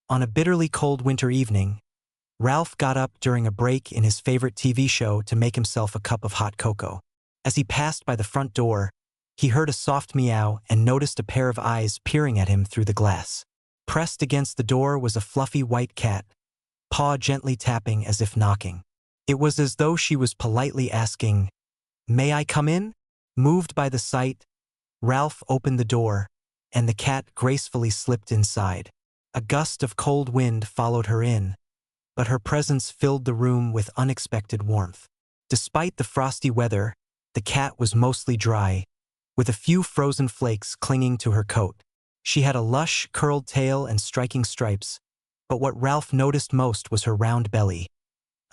On a bitterly cold winter evening, Ralph got up during a break in his favorite TV show to make himself a cup of hot cocoa. As he passed by the front door, he heard a soft meow and noticed a pair of eyes peering at him through the glass. Pressed against the door was a fluffy white cat, paw gently tapping as if knocking. It was as though she was politely asking, "May I come in?" Moved by the sight, Ralph opened the door, and the cat gracefully slipped inside. A gust of cold wind followed her in, but her presence filled the room with unexpected warmth. Despite the frosty weather, the cat was mostly dry, with a few frozen flakes clinging to her coat. She had a lush, curled tail and striking stripes, but what Ralph noticed most was her round belly,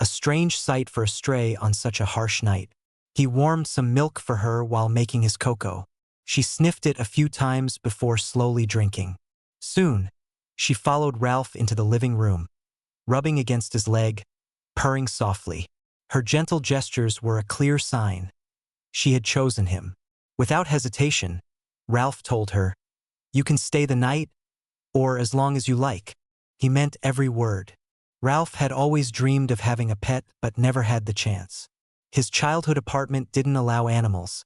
a strange sight for a stray on such a harsh night. He warmed some milk for her while making his cocoa. She sniffed it a few times before slowly drinking. Soon, she followed Ralph into the living room, rubbing against his leg, purring softly. Her gentle gestures were a clear sign. She had chosen him. Without hesitation, Ralph told her, "You can stay the night, or as long as you like." He meant every word. Ralph had always dreamed of having a pet but never had the chance. His childhood apartment didn't allow animals,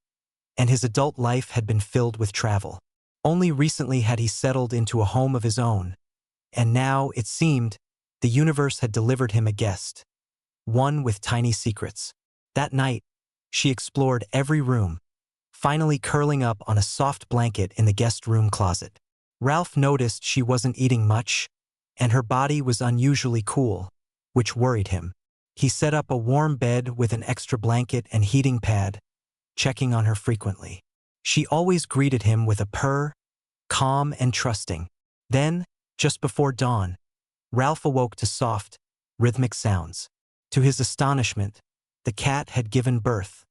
and his adult life had been filled with travel. Only recently had he settled into a home of his own, and now, it seemed, the universe had delivered him a guest, one with tiny secrets. That night, she explored every room, finally curling up on a soft blanket in the guest room closet. Ralph noticed she wasn't eating much, and her body was unusually cool, which worried him. He set up a warm bed with an extra blanket and heating pad, checking on her frequently. She always greeted him with a purr, calm and trusting. Then, just before dawn, Ralph awoke to soft, rhythmic sounds. To his astonishment, the cat had given birth.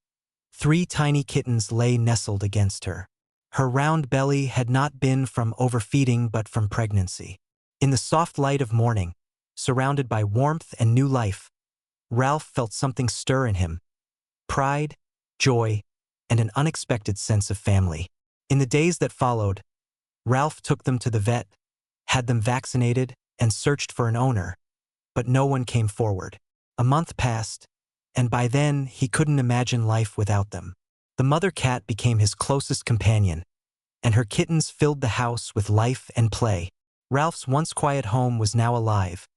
3 tiny kittens lay nestled against her. Her round belly had not been from overfeeding but from pregnancy. In the soft light of morning, surrounded by warmth and new life, Ralph felt something stir in him: pride, joy, and an unexpected sense of family. In the days that followed, Ralph took them to the vet, had them vaccinated, and searched for an owner, but no one came forward. A month passed, and by then he couldn't imagine life without them. The mother cat became his closest companion, and her kittens filled the house with life and play. Ralph's once quiet home was now alive,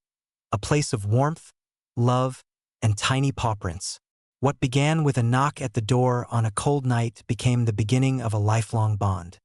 a place of warmth, love, and tiny paw prints. What began with a knock at the door on a cold night became the beginning of a lifelong bond.